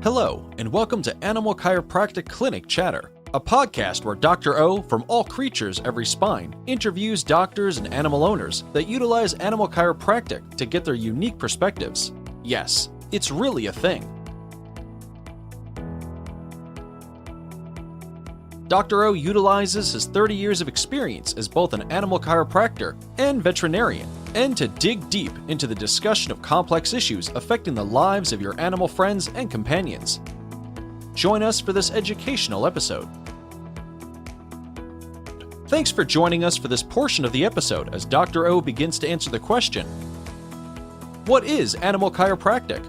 Hello, and welcome to Animal Chiropractic Clinic Chatter, a podcast where Dr. O from All Creatures Every Spine interviews doctors and animal owners that utilize animal chiropractic to get their unique perspectives. Yes, it's really a thing. Dr. O utilizes his 30 years of experience as both an animal chiropractor and veterinarian, and to dig deep into the discussion of complex issues affecting the lives of your animal friends and companions. Join us for this educational episode. Thanks for joining us for this portion of the episode as Dr. O begins to answer the question, what is animal chiropractic?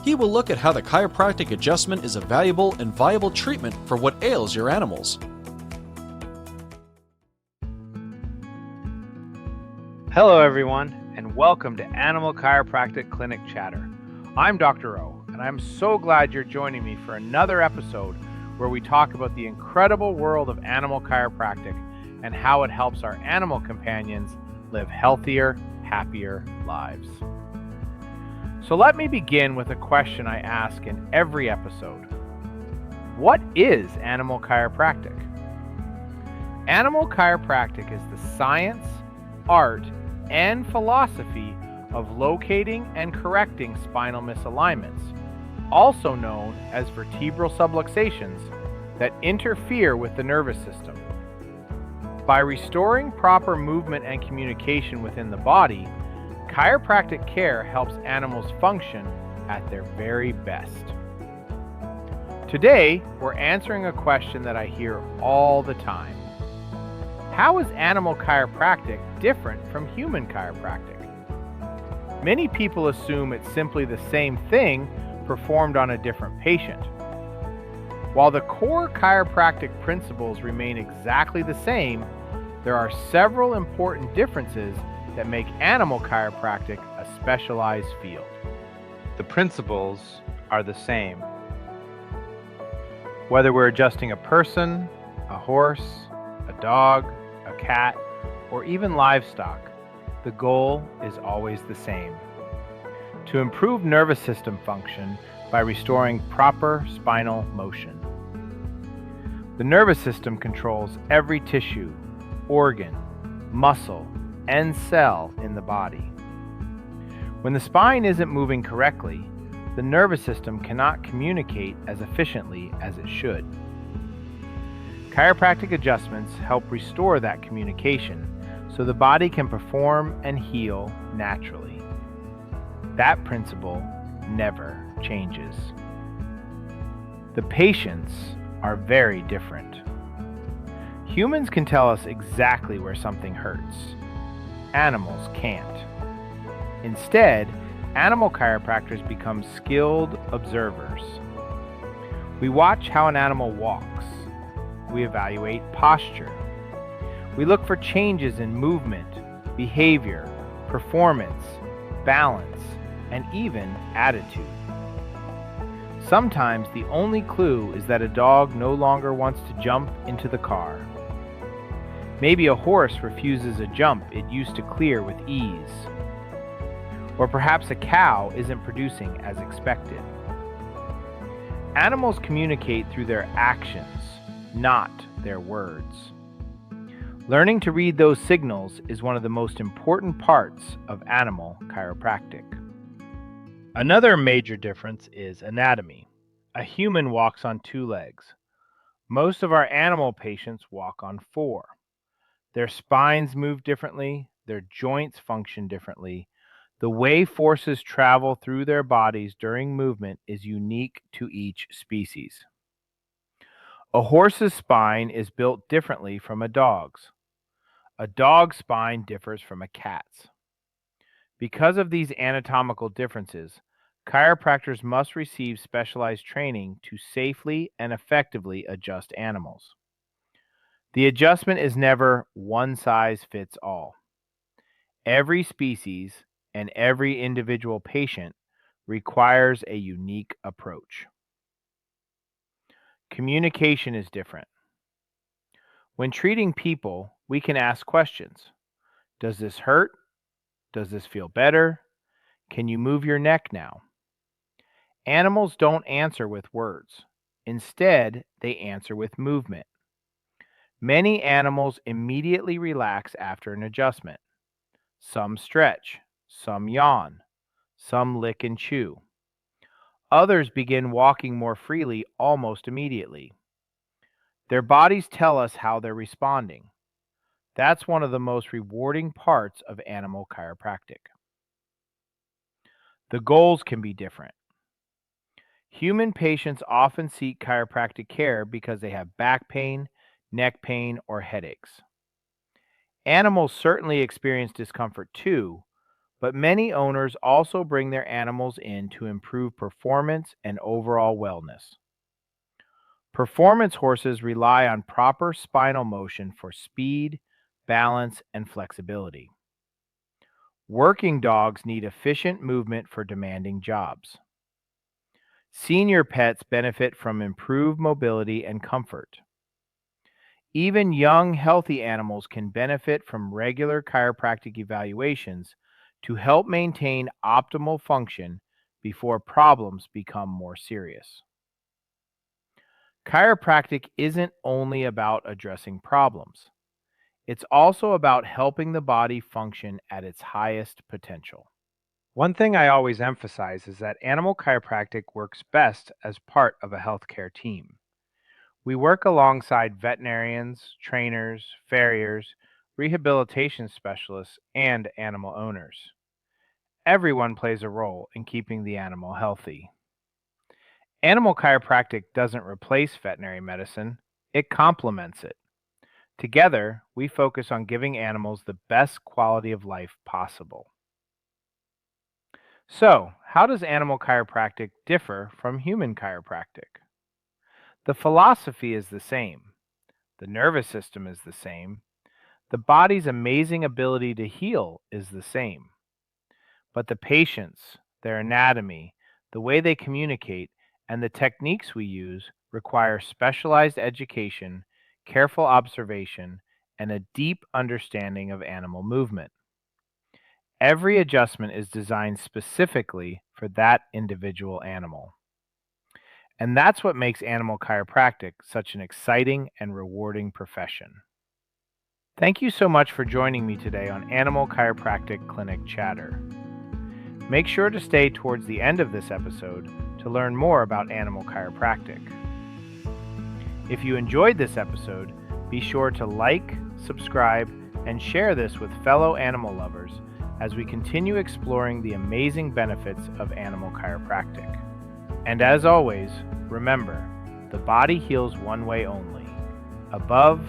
He will look at how the chiropractic adjustment is a valuable and viable treatment for what ails your animals. Hello everyone, and welcome to Animal Chiropractic Clinic Chatter. I'm Dr. O, and I'm so glad you're joining me for another episode where we talk about the incredible world of animal chiropractic and how it helps our animal companions live healthier, happier lives. So let me begin with a question I ask in every episode. What is animal chiropractic? Animal chiropractic is the science, art, and philosophy of locating and correcting spinal misalignments, also known as vertebral subluxations, that interfere with the nervous system. By restoring proper movement and communication within the body, chiropractic care helps animals function at their very best. Today, we're answering a question that I hear all the time. How is animal chiropractic different from human chiropractic? Many people assume it's simply the same thing performed on a different patient. While the core chiropractic principles remain exactly the same, there are several important differences that make animal chiropractic a specialized field. The principles are the same. Whether we're adjusting a person, a horse, a dog, a cat, or even livestock, the goal is always the same: to improve nervous system function by restoring proper spinal motion. The nervous system controls every tissue, organ, muscle, and cell in the body. When the spine isn't moving correctly, the nervous system cannot communicate as efficiently as it should. Chiropractic adjustments help restore that communication so the body can perform and heal naturally. That principle never changes. The patients are very different. Humans can tell us exactly where something hurts. Animals can't. Instead, animal chiropractors become skilled observers. We watch how an animal walks. We evaluate posture. We look for changes in movement, behavior, performance, balance, and even attitude. Sometimes the only clue is that a dog no longer wants to jump into the car. Maybe a horse refuses a jump it used to clear with ease. Or perhaps a cow isn't producing as expected. Animals communicate through their actions, not their words. Learning to read those signals is one of the most important parts of animal chiropractic. Another major difference is anatomy. A human walks on 2 legs. Most of our animal patients walk on 4. Their spines move differently, their joints function differently. The way forces travel through their bodies during movement is unique to each species. A horse's spine is built differently from a dog's. A dog's spine differs from a cat's. Because of these anatomical differences, chiropractors must receive specialized training to safely and effectively adjust animals. The adjustment is never one size fits all. Every species and every individual patient requires a unique approach. Communication is different. When treating people, we can ask questions. Does this hurt? Does this feel better? Can you move your neck now? Animals don't answer with words. Instead, they answer with movement. Many animals immediately relax after an adjustment. Some stretch, some yawn, some lick and chew. Others begin walking more freely almost immediately. Their bodies tell us how they're responding. That's one of the most rewarding parts of animal chiropractic. The goals can be different. Human patients often seek chiropractic care because they have back pain, neck pain, or headaches. Animals certainly experience discomfort too, but many owners also bring their animals in to improve performance and overall wellness. Performance horses rely on proper spinal motion for speed, balance, and flexibility. Working dogs need efficient movement for demanding jobs. Senior pets benefit from improved mobility and comfort. Even young, healthy animals can benefit from regular chiropractic evaluations to help maintain optimal function before problems become more serious. Chiropractic isn't only about addressing problems. It's also about helping the body function at its highest potential. One thing I always emphasize is that animal chiropractic works best as part of a healthcare team. We work alongside veterinarians, trainers, farriers, rehabilitation specialists, and animal owners. Everyone plays a role in keeping the animal healthy. Animal chiropractic doesn't replace veterinary medicine, it complements it. Together, we focus on giving animals the best quality of life possible. So, how does animal chiropractic differ from human chiropractic? The philosophy is the same. The nervous system is the same. The body's amazing ability to heal is the same. But the patients, their anatomy, the way they communicate, and the techniques we use require specialized education, careful observation, and a deep understanding of animal movement. Every adjustment is designed specifically for that individual animal. And that's what makes animal chiropractic such an exciting and rewarding profession. Thank you so much for joining me today on Animal Chiropractic Clinic Chatter. Make sure to stay towards the end of this episode to learn more about animal chiropractic. If you enjoyed this episode, be sure to like, subscribe, and share this with fellow animal lovers as we continue exploring the amazing benefits of animal chiropractic. And as always, remember, the body heals one way only: above,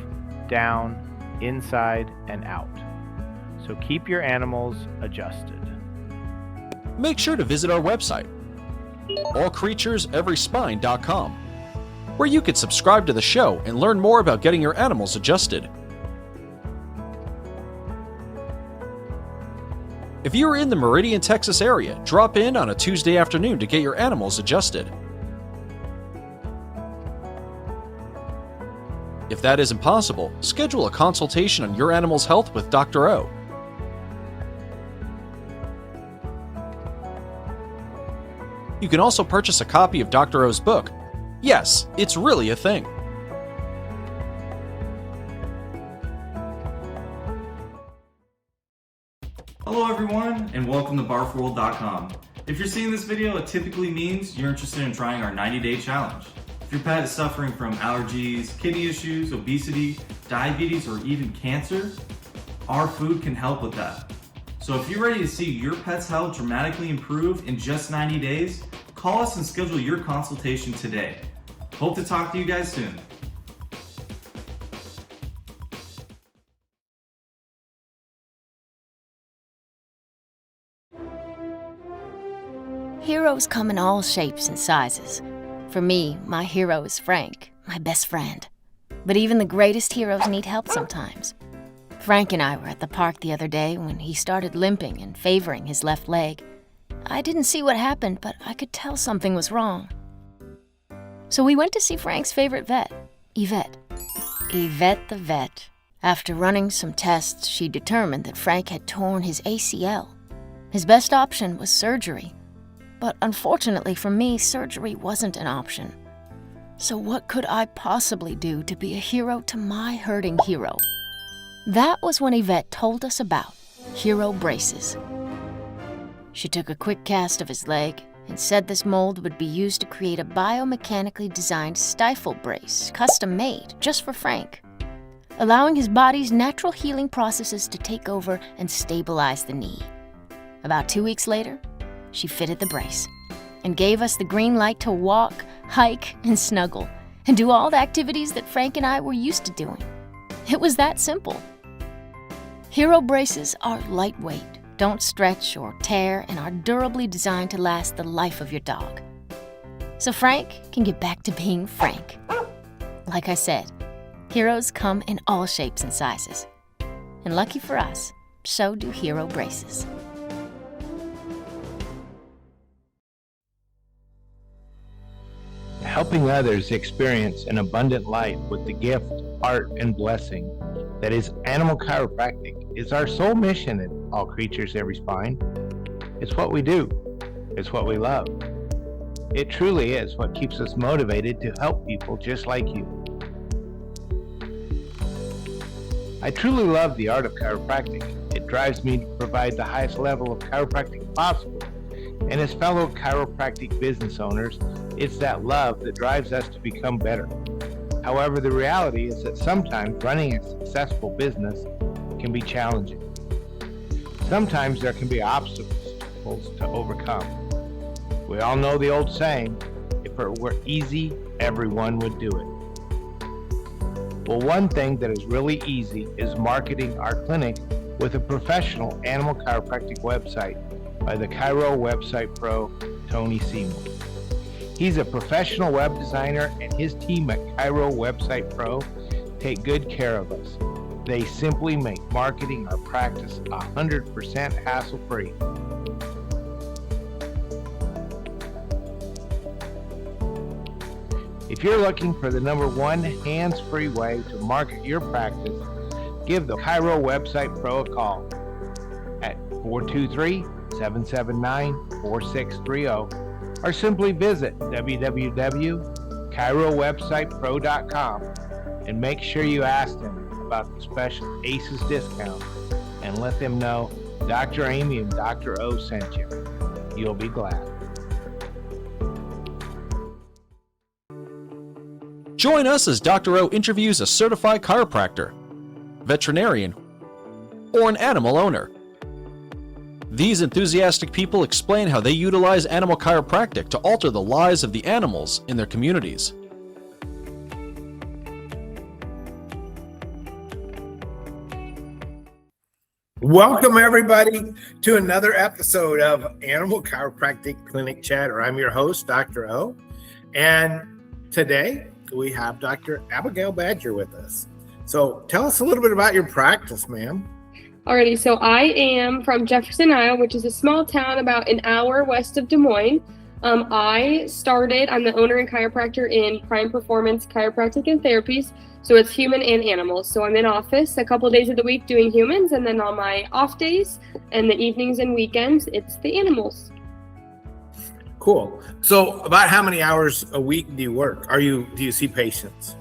down, inside, and out. So keep your animals adjusted. Make sure to visit our website, allcreatureseveryspine.com, where you can subscribe to the show and learn more about getting your animals adjusted. If you are in the Meridian, Texas area, drop in on a Tuesday afternoon to get your animals adjusted. If that isn't possible, schedule a consultation on your animal's health with Dr. O. You can also purchase a copy of Dr. O's book. Yes, it's really a thing. Hello everyone, and welcome to barfworld.com. If you're seeing this video, it typically means you're interested in trying our 90-day challenge. If your pet is suffering from allergies, kidney issues, obesity, diabetes, or even cancer, our food can help with that. So if you're ready to see your pet's health dramatically improve in just 90 days, call us and schedule your consultation today. Hope to talk to you guys soon. Heroes come in all shapes and sizes. For me, my hero is Frank, my best friend. But even the greatest heroes need help sometimes. Frank and I were at the park the other day when he started limping and favoring his left leg. I didn't see what happened, but I could tell something was wrong. So we went to see Frank's favorite vet, Yvette. Yvette the vet. After running some tests, she determined that Frank had torn his ACL. His best option was surgery. But unfortunately for me, surgery wasn't an option. So what could I possibly do to be a hero to my hurting hero? That was when Yvette told us about hero braces. She took a quick cast of his leg and said this mold would be used to create a biomechanically designed stifle brace, custom made just for Frank, allowing his body's natural healing processes to take over and stabilize the knee. About 2 weeks later, she fitted the brace and gave us the green light to walk, hike, and snuggle, and do all the activities that Frank and I were used to doing. It was that simple. Hero braces are lightweight, don't stretch or tear, and are durably designed to last the life of your dog. So Frank can get back to being Frank. Like I said, heroes come in all shapes and sizes. And lucky for us, so do hero braces. Helping others experience an abundant life with the gift, art, and blessing that is Animal Chiropractic is our sole mission at All Creatures Every Spine. It's what we do. It's what we love. It truly is what keeps us motivated to help people just like you. I truly love the art of chiropractic. It drives me to provide the highest level of chiropractic possible. And as fellow chiropractic business owners, it's that love that drives us to become better. However, the reality is that sometimes running a successful business can be challenging. Sometimes there can be obstacles to overcome. We all know the old saying, if it were easy, everyone would do it. Well, one thing that is really easy is marketing our clinic with a professional animal chiropractic website by the Chiro Website Pro, Tony Seymour. He's a professional web designer, and his team at Chiro Website Pro take good care of us. They simply make marketing our practice 100% hassle-free. If you're looking for the #1 hands-free way to market your practice, give the Chiro Website Pro a call at 423-779-4630 or simply visit www.chirowebsitepro.com and make sure you ask them about the special ACES discount and let them know Dr. Amy and Dr. O sent you. You'll be glad. Join us as Dr. O interviews a certified chiropractor, veterinarian, or an animal owner. These enthusiastic people explain how they utilize animal chiropractic to alter the lives of the animals in their communities. Welcome, everybody, to another episode of Animal Chiropractic Clinic Chatter. I'm your host, Dr. O, and today we have Dr. Abigail Badger with us. So tell us a little bit about your practice, ma'am. Alrighty, so I am from Jefferson, Iowa, which is a small town about an hour west of Des Moines. I'm the owner and chiropractor in Prime Performance Chiropractic and Therapies. So it's human and animals. So I'm in office a couple of days of the week doing humans, and then on my off days and the evenings and weekends, it's the animals. Cool. So about how many hours a week do you work? Do you see patients?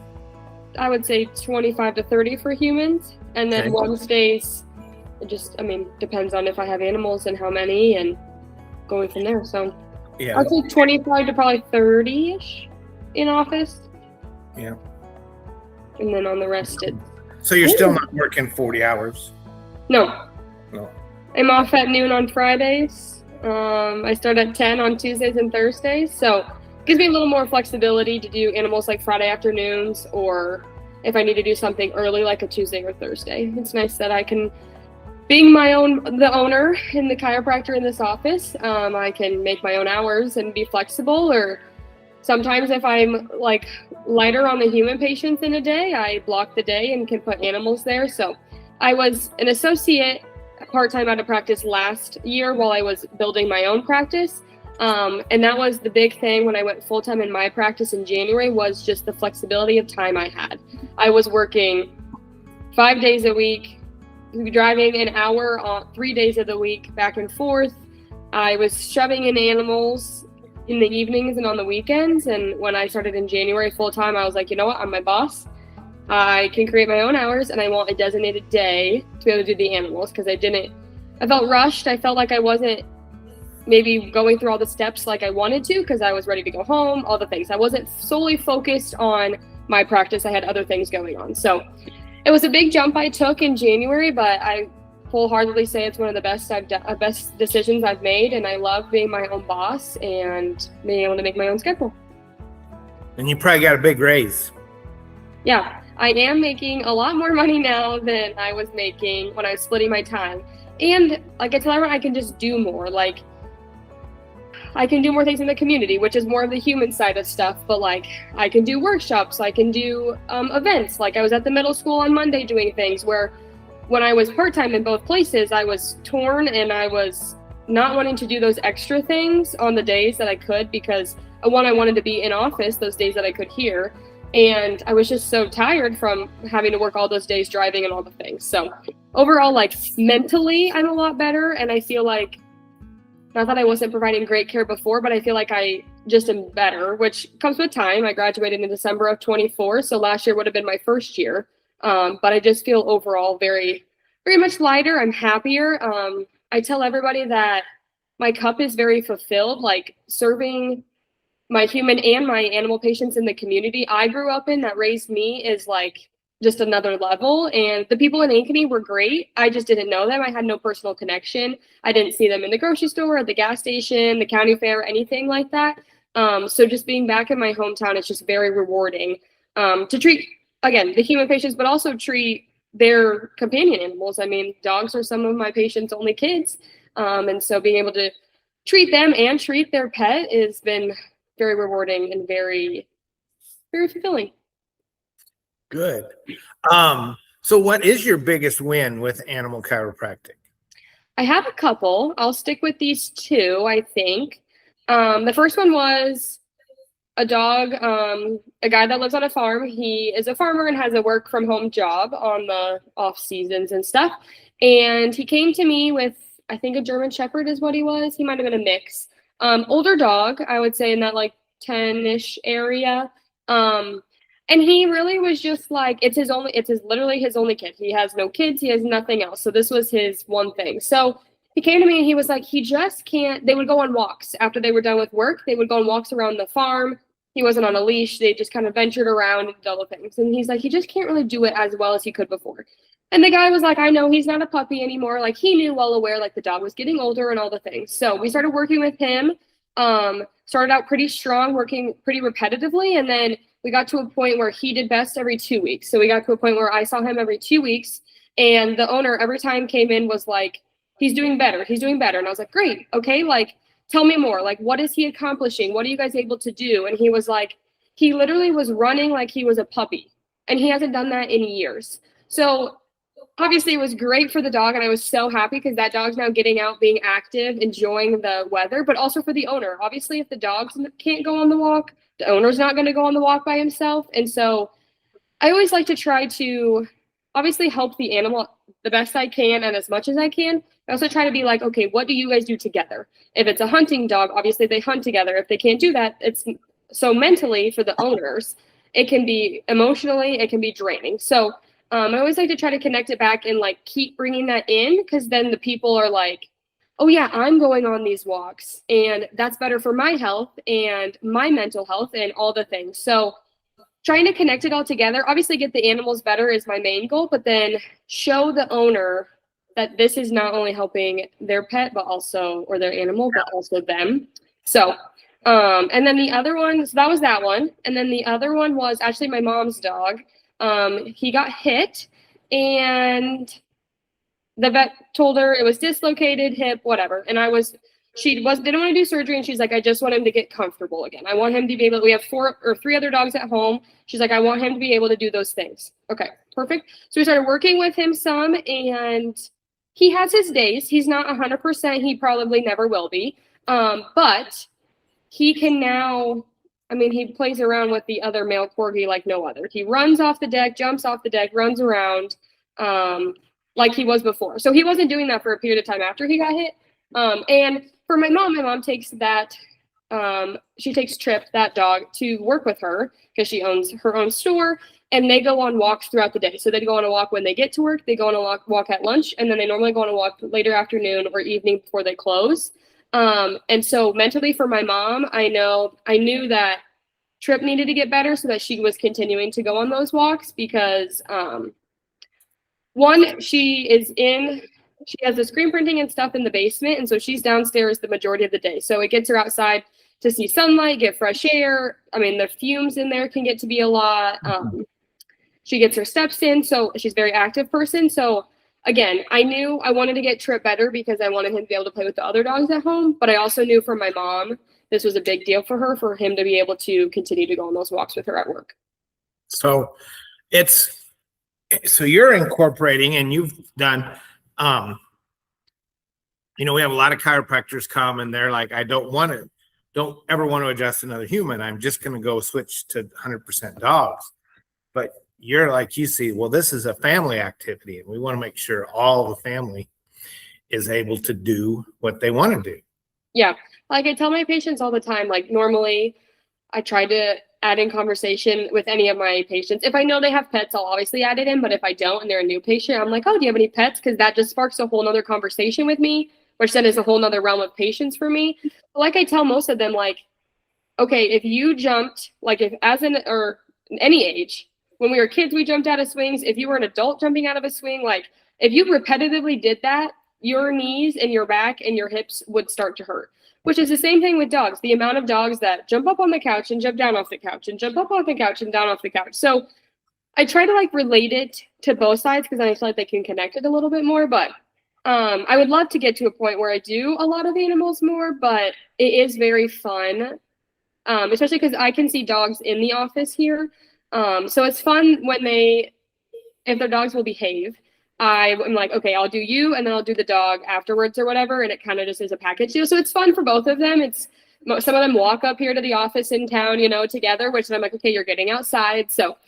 I would say 25 to 30 for humans, and then Wednesdays, it just, depends on if I have animals and how many, and going from there. So yeah, I'd say 25 to probably 30-ish in office. Yeah. And then on the rest, So you're still not working 40 hours? No. I'm off at noon on Fridays. I start at 10 on Tuesdays and Thursdays. So it gives me a little more flexibility to do animals like Friday afternoons, or if I need to do something early like a Tuesday or Thursday. It's nice that I can, being the owner and the chiropractor in this office, I can make my own hours and be flexible. Or sometimes if I'm like lighter on the human patients in a day, I block the day and can put animals there. So I was an associate part-time out of practice last year while I was building my own practice. And that was the big thing when I went full-time in my practice in January, was just the flexibility of time I had. I was working 5 days a week, driving an hour on 3 days of the week back and forth, I was shoving in animals in the evenings and on the weekends. And when I started in January full time, I was like, you know what? I'm my boss. I can create my own hours, and I want a designated day to be able to do the animals, because I felt rushed. I felt like I wasn't maybe going through all the steps like I wanted to, because I was ready to go home, all the things. I wasn't solely focused on my practice. I had other things going on. So it was a big jump I took in January, but I wholeheartedly say it's one of the best decisions I've made, and I love being my own boss and being able to make my own schedule. And you probably got a big raise. Yeah, I am making a lot more money now than I was making when I was splitting my time. And like I tell everyone, I can just do more. Like, I can do more things in the community, which is more of the human side of stuff. But like, I can do workshops, I can do events. Like, I was at the middle school on Monday doing things where when I was part-time in both places, I was torn, and I was not wanting to do those extra things on the days that I could, because I wanted to be in office those days that I could here. And I was just so tired from having to work all those days driving and all the things. So overall, like, mentally, I'm a lot better. And I feel like, not that I wasn't providing great care before, but I feel like I just am better, which comes with time. I graduated in December of 24. So last year would have been my first year. But I just feel overall very, very much lighter. I'm happier. I tell everybody that my cup is very fulfilled, like serving my human and my animal patients in the community I grew up in that raised me is like just another level. And the people in Ankeny were great. I just didn't know them. I had no personal connection. I didn't see them in the grocery store, at the gas station, the county fair, anything like that. So just being back in my hometown, it's just very rewarding to treat, again, the human patients, but also treat their companion animals. I mean, dogs are some of my patients' only kids. And so being able to treat them and treat their pet has been very rewarding and very, very fulfilling. Good. So what is your biggest win with Animal Chiropractic? I have a couple. I'll stick with these two, I think. The first one was a dog, a guy that lives on a farm. He is a farmer and has a work from home job on the off seasons and stuff. And he came to me with, I think, a German Shepherd is what he was. He might've been a mix. Older dog, I would say, in that like 10-ish area. And he really was just like, it's literally his only kid. He has no kids. He has nothing else. So this was his one thing. So he came to me and he was like, he just can't, they would go on walks after they were done with work. They would go on walks around the farm. He wasn't on a leash. They just kind of ventured around and did all the things. And he's like, he just can't really do it as well as he could before. And the guy was like, I know he's not a puppy anymore. Like, he knew well aware, like, the dog was getting older and all the things. So we started working with him, started out pretty strong, working pretty repetitively. And then we got to a point where he did best every 2 weeks. So we got to a point where I saw him every 2 weeks. And the owner every time came in was like, he's doing better. He's doing better. And I was like, great. Okay. Like, tell me more. Like, what is he accomplishing? What are you guys able to do? And he was like, he literally was running like he was a puppy. And he hasn't done that in years. So obviously it was great for the dog, and I was so happy because that dog's now getting out, being active, enjoying the weather, but also for the owner. Obviously, if the dog can't go on the walk, the owner's not going to go on the walk by himself. And so I always like to try to obviously help the animal the best I can and as much as I can. I also try to be like, okay, what do you guys do together? If it's a hunting dog, obviously they hunt together. If they can't do that, it's so mentally for the owners, it can be emotionally, it can be draining. So I always like to try to connect it back and like keep bringing that in, because then the people are like, oh yeah, I'm going on these walks and that's better for my health and my mental health and all the things. So trying to connect it all together, obviously get the animals better is my main goal, but then show the owner that this is not only helping their pet, but also, or their animal, but also them. So, and then the other one, so that was that one. And then the other one was actually my mom's dog. He got hit and the vet told her it was dislocated hip, whatever. And didn't want to do surgery. And she's like, I just want him to get comfortable again. I want him to be able, we have 4 or 3 other dogs at home. She's like, I want him to be able to do those things. Okay, perfect. So we started working with him some, and he has his days. He's not 100%. He probably never will be. But he can now, I mean, he plays around with the other male corgi like no other. He runs off the deck, jumps off the deck, runs around like he was before. So he wasn't doing that for a period of time after he got hit. And for my mom takes that, she takes Trip, that dog, to work with her because she owns her own store, and they go on walks throughout the day. So they go on a walk when they get to work, they go on a walk at lunch, and then they normally go on a walk later afternoon or evening before they close. And so mentally for my mom, I knew that Trip needed to get better so that she was continuing to go on those walks because one, she has the screen printing and stuff in the basement, and so she's downstairs the majority of the day. So it gets her outside to see sunlight, get fresh air. I mean, the fumes in there can get to be a lot. She gets her steps in, so she's a very active person. So again, I knew I wanted to get Trip better because I wanted him to be able to play with the other dogs at home, but I also knew for my mom, this was a big deal for her, for him to be able to continue to go on those walks with her at work. So you're incorporating, and you've done, we have a lot of chiropractors come and they're like, I don't ever want to adjust another human. I'm just going to go switch to 100% dogs. But you're like, you see, well, this is a family activity, and we want to make sure all the family is able to do what they want to do. Yeah. Like I tell my patients all the time, like normally I try to add in conversation with any of my patients. If I know they have pets, I'll obviously add it in. But if I don't and they're a new patient, I'm like, oh, do you have any pets? Because that just sparks a whole nother conversation with me, which then is a whole nother realm of patients for me. But like I tell most of them, like, okay, if you jumped, like if or any age, when we were kids, we jumped out of swings. If you were an adult jumping out of a swing, like if you repetitively did that, your knees and your back and your hips would start to hurt. Which is the same thing with dogs. The amount of dogs that jump up on the couch and jump down off the couch and jump up off the couch and down off the couch. So I try to like relate it to both sides because I feel like they can connect it a little bit more. But I would love to get to a point where I do a lot of animals more, but it is very fun, especially because I can see dogs in the office here. So it's fun when if their dogs will behave. I'm like, okay, I'll do you, and then I'll do the dog afterwards or whatever, and it kind of just is a package deal. So it's fun for both of them. Some of them walk up here to the office in town, together, which I'm like, okay, you're getting outside. So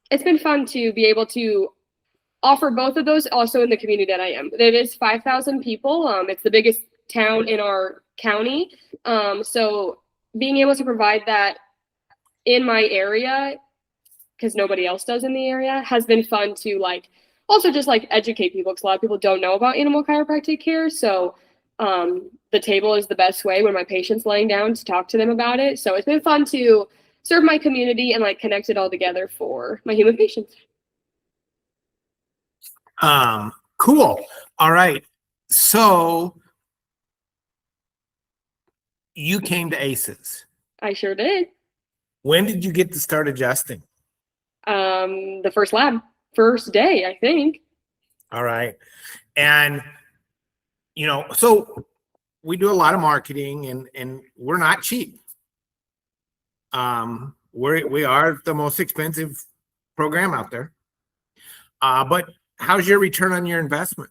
it's been fun to be able to offer both of those also in the community that I am. It is 5,000 people. It's the biggest town in our county. So being able to provide that in my area, because nobody else does in the area, has been fun to also just educate people, because a lot of people don't know about animal chiropractic care. So the table is the best way when my patient's laying down to talk to them about it. So it's been fun to serve my community and connect it all together for my human patients. Cool. All right. So you came to ACEs. I sure did. When did you get to start adjusting? The first day, I think. All right. And, so we do a lot of marketing and we're not cheap. We are the most expensive program out there. But how's your return on your investment?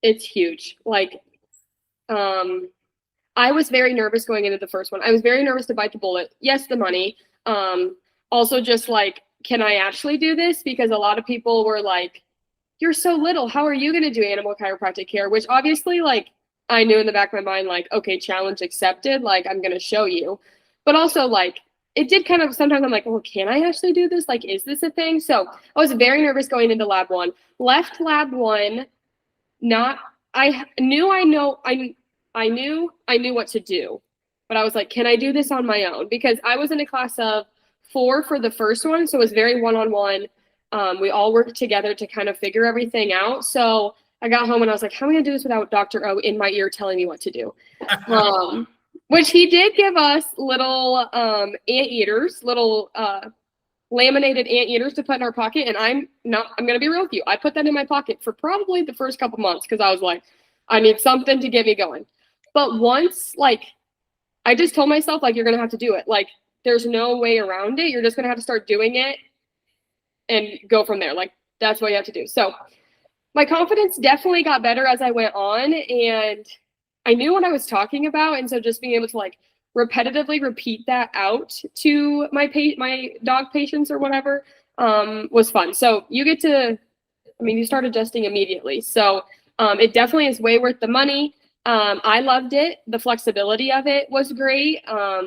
It's huge. I was very nervous going into the first one. I was very nervous to bite the bullet. Yes, the money. Also just can I actually do this? Because a lot of people were like, you're so little. How are you going to do animal chiropractic care? Which obviously, I knew in the back of my mind, okay, challenge accepted. I'm going to show you. But also, it did kind of, sometimes I'm like, well, can I actually do this? Is this a thing? So I was very nervous going into lab one. Left lab one, I knew what to do. But I was like, can I do this on my own? Because I was in a class of 4 for the first one, so it was very one-on-one. We all worked together to kind of figure everything out. So I got home and I was like, how am I gonna do this without Dr. O in my ear telling me what to do? Which he did give us little anteaters, little laminated anteaters to put in our pocket. And I'm gonna be real with you, I put that in my pocket for probably the first couple months because I was like, I need something to get me going. But once I just told myself you're gonna have to do it. There's no way around it. You're just going to have to start doing it and go from there. That's what you have to do. So my confidence definitely got better as I went on, and I knew what I was talking about. And so just being able to repetitively repeat that out to my dog patients or whatever was fun. So you start adjusting immediately. So it definitely is way worth the money. I loved it. The flexibility of it was great. A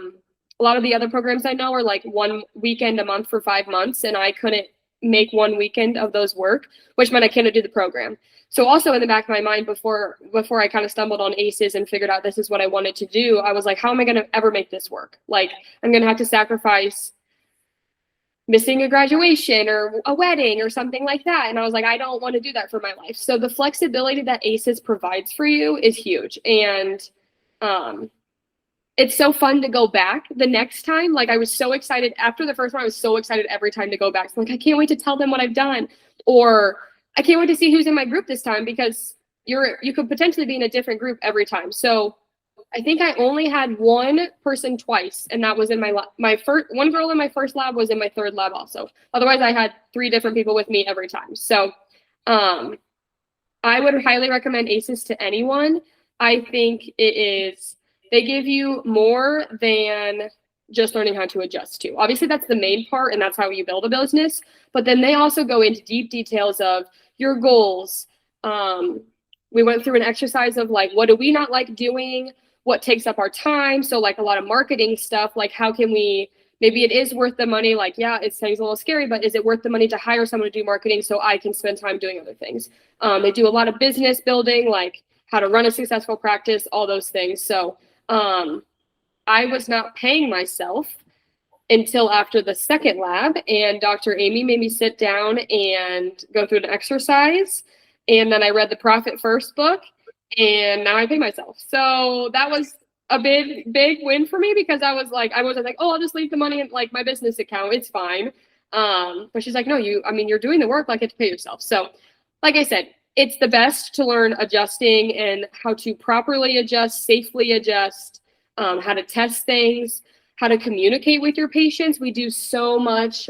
lot of the other programs I know are like 1 weekend a month for 5 months, and I couldn't make 1 weekend of those work, which meant I couldn't do the program. So also in the back of my mind, before I kind of stumbled on ACEs and figured out this is what I wanted to do, I was like, how am I going to ever make this work? Like, I'm going to have to sacrifice missing a graduation or a wedding or something like that. And I was like, I don't want to do that for my life. So the flexibility that ACEs provides for you is huge. And it's so fun to go back the next time. Like, I was so excited after the first one. I was so excited every time to go back. So like, I can't wait to tell them what I've done, or I can't wait to see who's in my group this time, because you could potentially be in a different group every time. So I think I only had one person twice, and that was in my first. One girl in my first lab was in my third lab also. Otherwise, I had 3 different people with me every time. So I would highly recommend ACEs to anyone. I think they give you more than just learning how to adjust to. Obviously, that's the main part, and that's how you build a business. But then they also go into deep details of your goals. We went through an exercise of like, what do we not like doing? What takes up our time? So like a lot of marketing stuff, like how can we, maybe it is worth the money. Like, yeah, it sounds a little scary, but is it worth the money to hire someone to do marketing so I can spend time doing other things? They do a lot of business building, like how to run a successful practice, all those things. So I was not paying myself until after the second lab, and Dr. Amy made me sit down and go through an exercise. And then I read the Profit First book, and now I pay myself. So that was a big win for me, because I wasn't like, oh, I'll just leave the money in like my business account. It's fine. But she's like, no, you're doing the work, like, you have to pay yourself. So like I said, it's the best to learn adjusting and how to properly adjust, safely adjust, how to test things, how to communicate with your patients. We do so much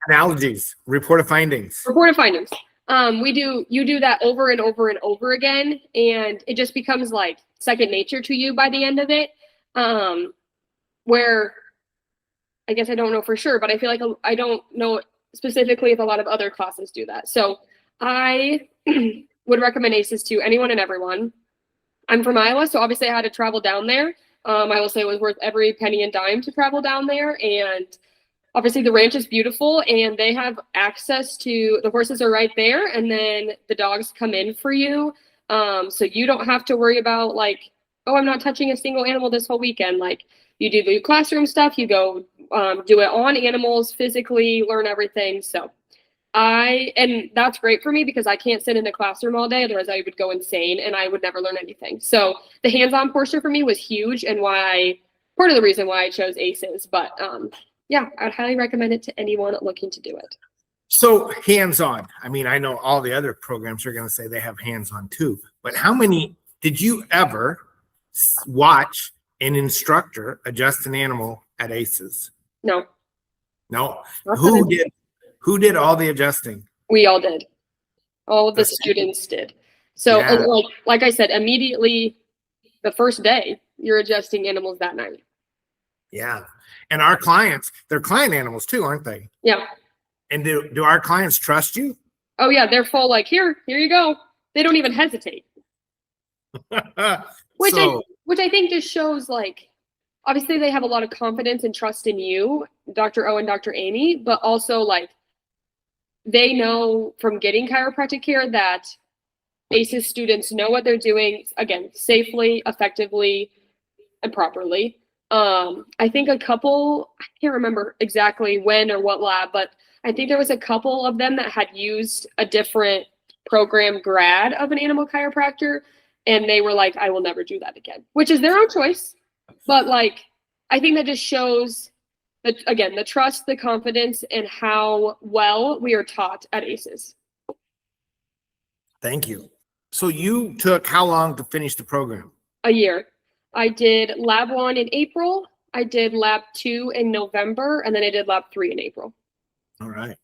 Analogies, report of findings. You do that over and over and over again, and it just becomes like second nature to you by the end of it. Where I guess I don't know for sure, but I feel like I don't know specifically if a lot of other classes do that. So I would recommend ACEs to anyone and everyone. I'm from Iowa, so obviously I had to travel down there. I will say it was worth every penny and dime to travel down there. And obviously the ranch is beautiful, and they have access to, the horses are right there, and then the dogs come in for you. So you don't have to worry about like, oh, I'm not touching a single animal this whole weekend. Like, you do the classroom stuff, you go do it on animals, physically learn everything. So and that's great for me, because I can't sit in the classroom all day. Otherwise I would go insane and I would never learn anything. So the hands-on portion for me was huge, and part of the reason why I chose ACEs. But yeah, I'd highly recommend it to anyone looking to do it. So hands-on, I mean, I know all the other programs are going to say they have hands-on too, but how many did you ever watch an instructor adjust an animal at ACEs? No. Who did all the adjusting? We all did. All of the students did. So Yeah. like I said, immediately the first day, you're adjusting animals that night. Yeah. And our clients, they're client animals too, aren't they? Yeah. And do our clients trust you? Oh yeah, they're full like, here you go. They don't even hesitate. Which I think just shows, like, obviously they have a lot of confidence and trust in you, Dr. O and Dr. Amy, but also like they know from getting chiropractic care that ACEs students know what they're doing, again, safely, effectively, and properly. I think I can't remember exactly when or what lab, but I think there was a couple of them that had used a different program grad of an animal chiropractor, and they were like, I will never do that again, which is their own choice. But like, I think that just shows that, again, the trust, the confidence, and how well we are taught at ACEs. Thank you. So you took how long to finish the program? A year. I did lab 1 in April. I did lab 2 in November, and then I did lab 3 in April. All right.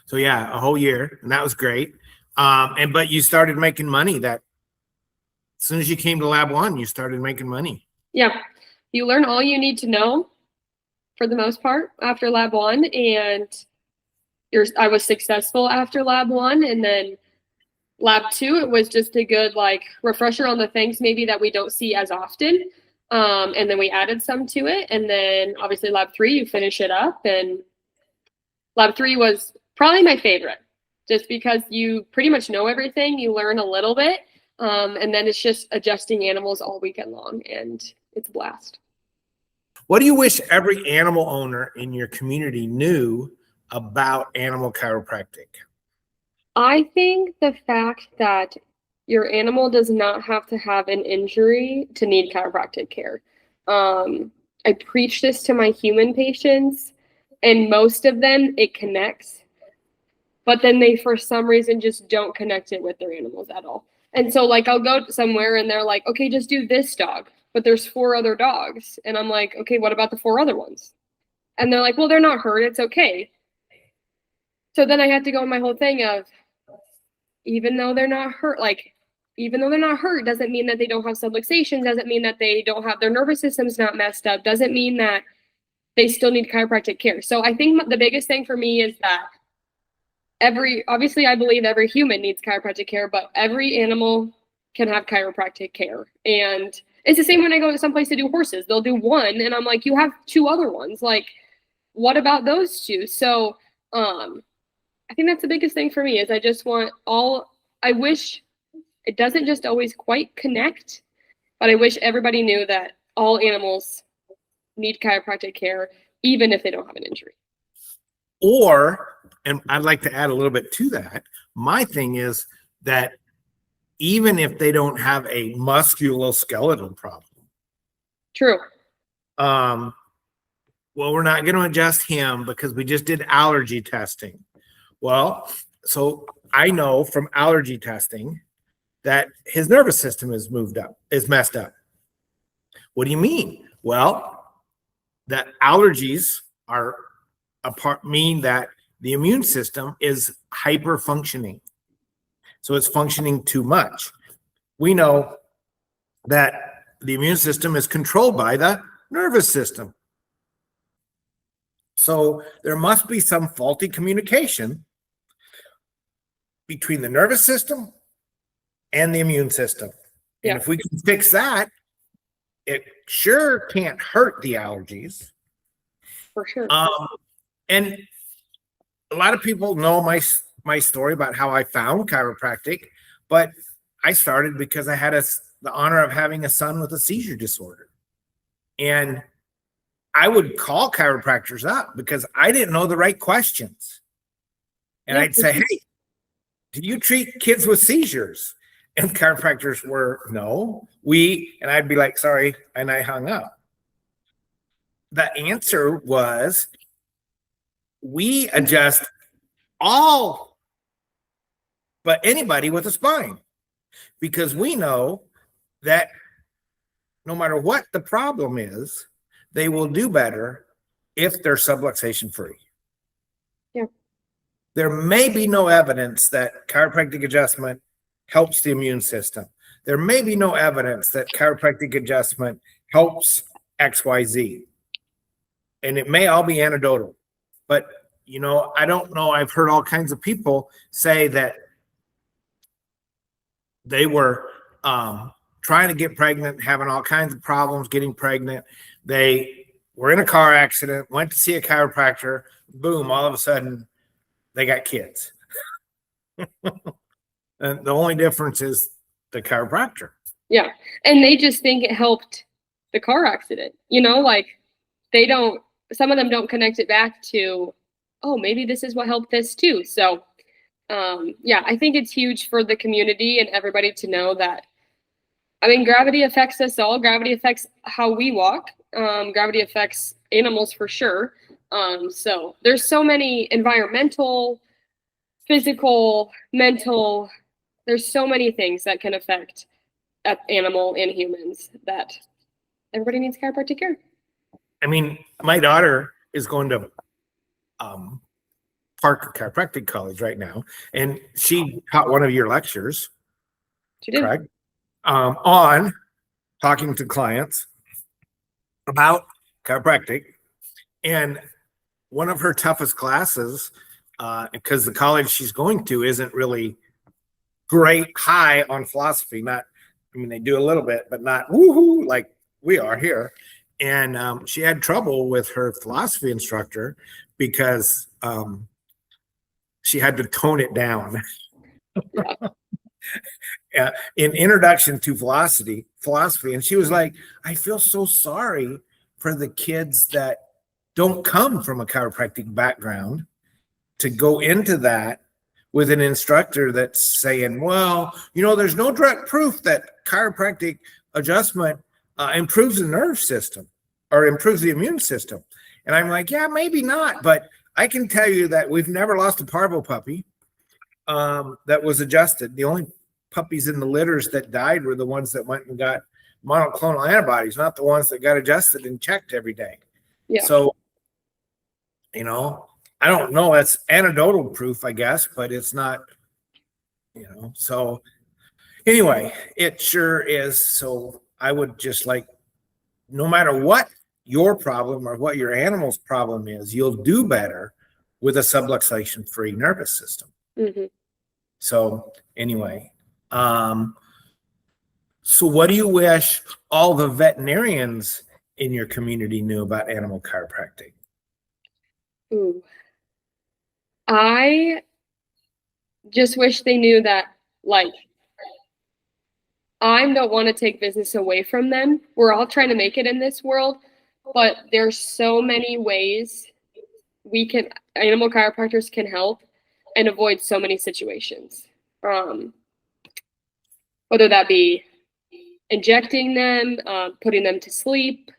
So yeah, a whole year, and that was great. But you started making money as soon as you came to lab 1, you started making money. Yeah. You learn all you need to know for the most part after lab 1, and I was successful after lab 1, and then lab 2, it was just a good like refresher on the things maybe that we don't see as often. And then we added some to it. And then obviously lab 3, you finish it up. And lab 3 was probably my favorite, just because you pretty much know everything. You learn a little bit. And then it's just adjusting animals all weekend long, and it's a blast. What do you wish every animal owner in your community knew about animal chiropractic? I think the fact that your animal does not have to have an injury to need chiropractic care. I preach this to my human patients, and most of them, it connects. But then they, for some reason, just don't connect it with their animals at all. And so, like, I'll go somewhere and they're like, okay, just do this dog. But there's 4 other dogs. And I'm like, okay, what about the 4 other ones? And they're like, well, they're not hurt. It's okay. So then I had to go in my whole thing of, even though they're not hurt, doesn't mean that they don't have subluxations, doesn't mean that they don't have their nervous system's not messed up, doesn't mean that they still need chiropractic care. So I think the biggest thing for me is that obviously I believe every human needs chiropractic care, but every animal can have chiropractic care. And it's the same when I go to someplace to do horses. They'll do one, and I'm like, you have 2 other ones. Like, what about those 2? So I think that's the biggest thing for me is I wish it doesn't just always quite connect, but I wish everybody knew that all animals need chiropractic care, even if they don't have an injury. And I'd like to add a little bit to that. My thing is that even if they don't have a musculoskeletal problem. True. Well, we're not going to adjust him because we just did allergy testing. Well, so I know from allergy testing that his nervous system is messed up. What do you mean? Well, that allergies mean that the immune system is hyper functioning. So it's functioning too much. We know that the immune system is controlled by the nervous system. So there must be some faulty communication between the nervous system and the immune system. Yeah. And if we can fix that, it sure can't hurt the allergies. For sure. And a lot of people know my story about how I found chiropractic, but I started because I had the honor of having a son with a seizure disorder. And I would call chiropractors up because I didn't know the right questions. And I'd say, hey, do you treat kids with seizures? And chiropractors were, no, and I'd be like, sorry. And I hung up. The answer was, we adjust but anybody with a spine, because we know that no matter what the problem is, they will do better if they're subluxation free. Yeah. There may be no evidence that chiropractic adjustment helps the immune system. There may be no evidence that chiropractic adjustment helps XYZ. And it may all be anecdotal. But, I don't know. I've heard all kinds of people say that they were trying to get pregnant, having all kinds of problems getting pregnant. They were in a car accident, went to see a chiropractor, boom, all of a sudden they got kids. And the only difference is the chiropractor. Yeah. And they just think it helped the car accident. Some of them don't connect it back to, oh, maybe this is what helped this too. So, I think it's huge for the community and everybody to know that, gravity affects us all. Gravity affects how we walk. Gravity affects animals for sure. So there's so many environmental, physical, mental, there's so many things that can affect animal and humans that everybody needs chiropractic care. My daughter is going to Park Chiropractic College right now, and she taught one of your lectures. She did. Correct? On talking to clients about chiropractic, and one of her toughest classes, because the college she's going to isn't really great high on philosophy. They do a little bit, but not woohoo like we are here. And she had trouble with her philosophy instructor because she had to tone it down. In Introduction to Philosophy, and she was like, I feel so sorry for the kids that don't come from a chiropractic background to go into that with an instructor that's saying, well, there's no direct proof that chiropractic adjustment improves the nerve system or improves the immune system. And I'm like, yeah, maybe not, but I can tell you that we've never lost a parvo puppy that was adjusted. The only puppies in the litters that died were the ones that went and got monoclonal antibodies, not the ones that got adjusted and checked every day. Yeah. So, I don't know. That's anecdotal proof, I guess, but it's not, so anyway, it sure is. So I would just like, no matter what your problem or what your animal's problem is, you'll do better with a subluxation-free nervous system. Mm-hmm. So anyway, so what do you wish all the veterinarians in your community knew about animal chiropractic? Ooh. I just wish they knew that, like, I don't want to take business away from them. We're all trying to make it in this world, but there's so many ways animal chiropractors can help and avoid so many situations. Whether that be injecting them, putting them to sleep,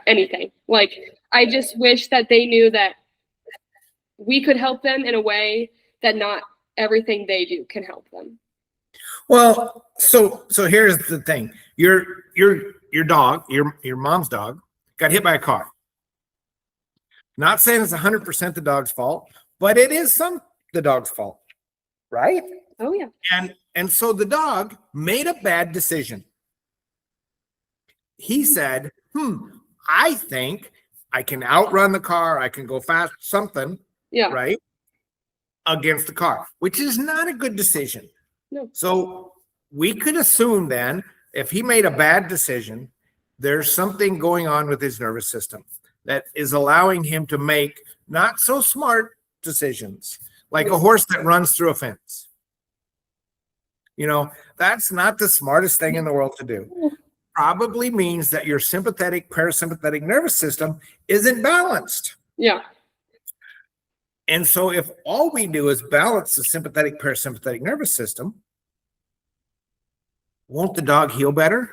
anything. Like, I just wish that they knew that we could help them in a way that not everything they do can help them. Well, so here's the thing. Your dog, your mom's dog, got hit by a car. Not saying it's 100% the dog's fault, but it is the dog's fault, right? Oh yeah. And so the dog made a bad decision. He said, I think I can outrun the car, I can go fast, something, right, against the car, which is not a good decision. No. So we could assume then, if he made a bad decision, there's something going on with his nervous system that is allowing him to make not so smart decisions, like a horse that runs through a fence. That's not the smartest thing in the world to do. Probably means that your sympathetic, parasympathetic nervous system isn't balanced. Yeah. And so if all we do is balance the sympathetic, parasympathetic nervous system, won't the dog heal better?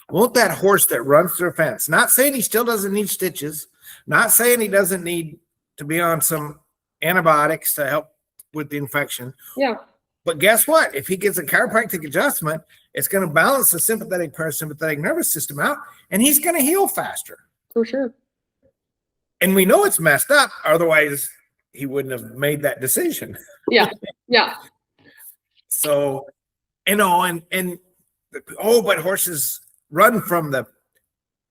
Won't that horse that runs through a fence, not saying he still doesn't need stitches, not saying he doesn't need to be on some antibiotics to help with the infection. Yeah. But guess what? If he gets a chiropractic adjustment, it's going to balance the sympathetic, parasympathetic nervous system out, and he's going to heal faster. For sure. And we know it's messed up. Otherwise, he wouldn't have made that decision. Yeah. Yeah. So, but horses run from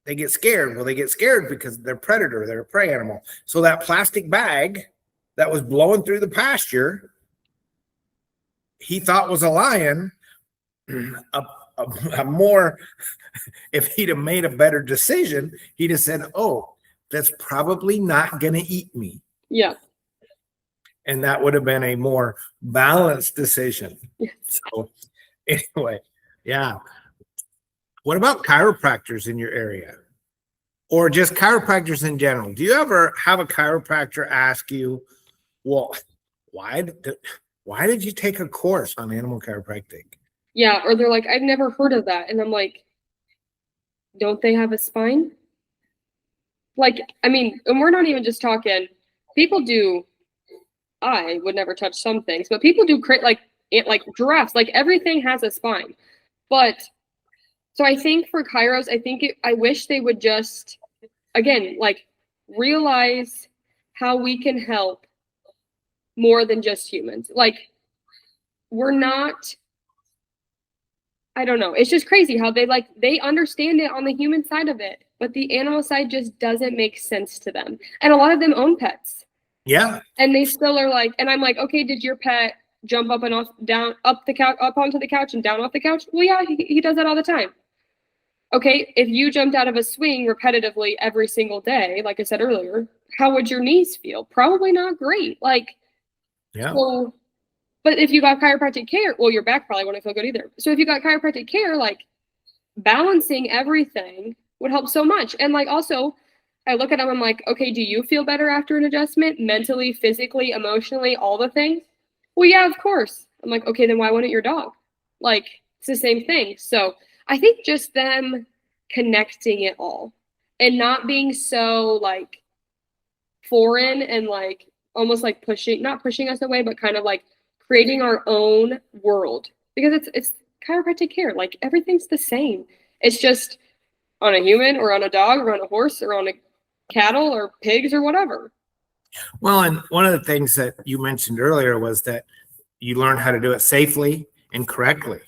they get scared. Well, they get scared because they're predator, they're a prey animal. So that plastic bag that was blowing through the pasture, he thought was a lion. A more, if he'd have made a better decision, he'd have said, oh, that's probably not going to eat me. Yeah. And that would have been a more balanced decision. Yes. So anyway, yeah. What about chiropractors in your area? Or just chiropractors in general? Do you ever have a chiropractor ask you, well, why did you take a course on animal chiropractic? Yeah, or they're like, I've never heard of that. And I'm like, don't they have a spine? Like, and we're not even just talking, people do, I would never touch some things, but people do like giraffes, like everything has a spine. But, so I think for chiros, I wish they would just, again, like realize how we can help more than just humans. Like, we're not, I don't know. It's just crazy how they understand it on the human side of it, but the animal side just doesn't make sense to them. And a lot of them own pets. Yeah. And they still are like, and I'm like, okay, did your pet jump up and off, down, up the couch, up onto the couch and down off the couch? Well, yeah, he does that all the time. Okay, if you jumped out of a swing repetitively every single day, like I said earlier, how would your knees feel? Probably not great. Like, Yeah. so, but if you got chiropractic care, well, your back probably wouldn't feel good either. So if you got chiropractic care, like balancing everything would help so much. And like, also, I look at them, I'm like, okay, do you feel better after an adjustment? Mentally, physically, emotionally, all the things? Well, yeah, of course. I'm like, okay, then why wouldn't your dog? Like, it's the same thing. So I think just them connecting it all and not being so like foreign and like almost like not pushing us away, but kind of like creating our own world, because it's chiropractic care. Like everything's the same. It's just on a human or on a dog or on a horse or on a cattle or pigs or whatever. Well, and one of the things that you mentioned earlier was that you learn how to do it safely and correctly.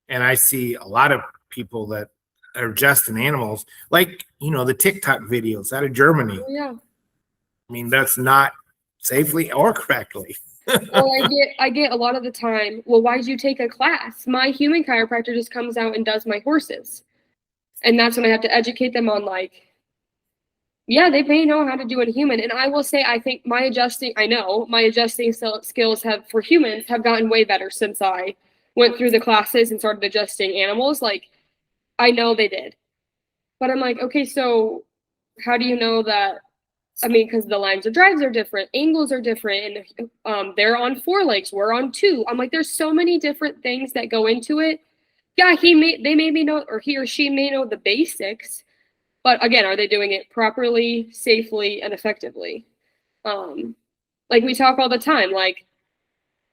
And I see a lot of people that are adjusting animals, like, the TikTok videos out of Germany. Oh, yeah. I mean, that's not safely or correctly. Or I get a lot of the time, well, why did you take a class? My human chiropractor just comes out and does my horses. And that's when I have to educate them on like, yeah, they may know how to do a human. And I will say, I think my adjusting skills for humans have gotten way better since I went through the classes and started adjusting animals. Like, I know they did. But I'm like, okay, so how do you know that? I mean, because the lines of drives are different, angles are different, and they're on 4 legs, we're on 2. I'm like, there's so many different things that go into it. Yeah, they may know, or he or she may know the basics, but again, are they doing it properly, safely, and effectively? Like we talk all the time, like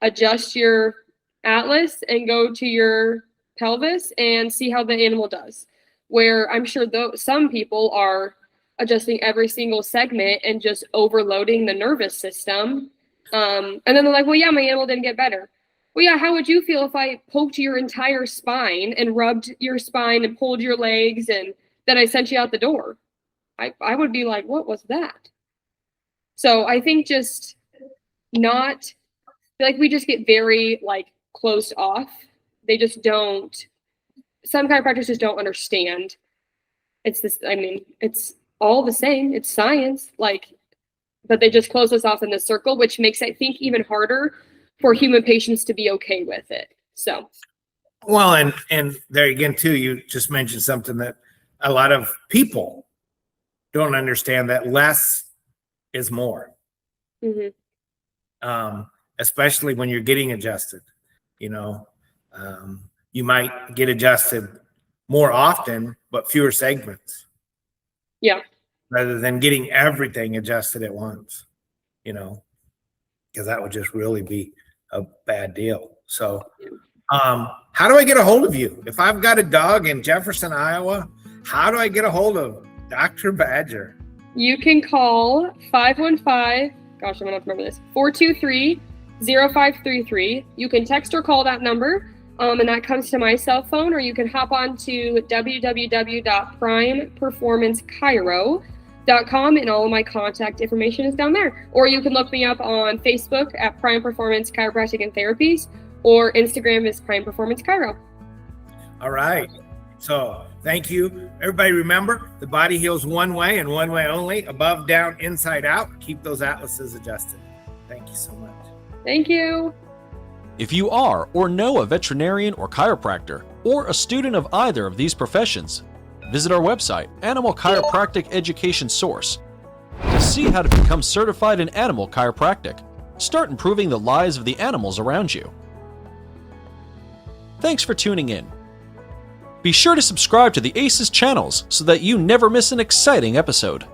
adjust your atlas and go to your pelvis and see how the animal does. Where I'm sure some people are adjusting every single segment and just overloading the nervous system. And then they're like, well, yeah, my animal didn't get better. Well, yeah, how would you feel if I poked your entire spine and rubbed your spine and pulled your legs and then I sent you out the door? I would be like, what was that? So I think just not, like, we just get very like closed off. They just don't, some chiropractors just don't understand. It's all the same. It's science, but they just close us off in this circle, which makes, I think, even harder for human patients to be okay with it. So, well, and there again too, you just mentioned something that a lot of people don't understand, that less is more. Mm-hmm. Especially when you're getting adjusted. You might get adjusted more often, but fewer segments. Yeah. Rather than getting everything adjusted at once, because that would just really be a bad deal. So, how do I get a hold of you? If I've got a dog in Jefferson, Iowa, how do I get a hold of Dr. Badger? You can call 515, gosh, I'm going to have to remember this, 423-0533. You can text or call that number, and that comes to my cell phone, or you can hop on to www.primeperformancechiro.com, and all of my contact information is down there. Or you can look me up on Facebook at Prime Performance Chiropractic and Therapies, or Instagram is Prime Performance Chiro. All right. So thank you. Everybody remember, the body heals one way and one way only, above, down, inside out. Keep those atlases adjusted. Thank you so much. Thank you. If you are or know a veterinarian or chiropractor, or a student of either of these professions, visit our website, Animal Chiropractic Education Source, to see how to become certified in animal chiropractic. Start improving the lives of the animals around you. Thanks for tuning in. Be sure to subscribe to the ACES channels so that you never miss an exciting episode.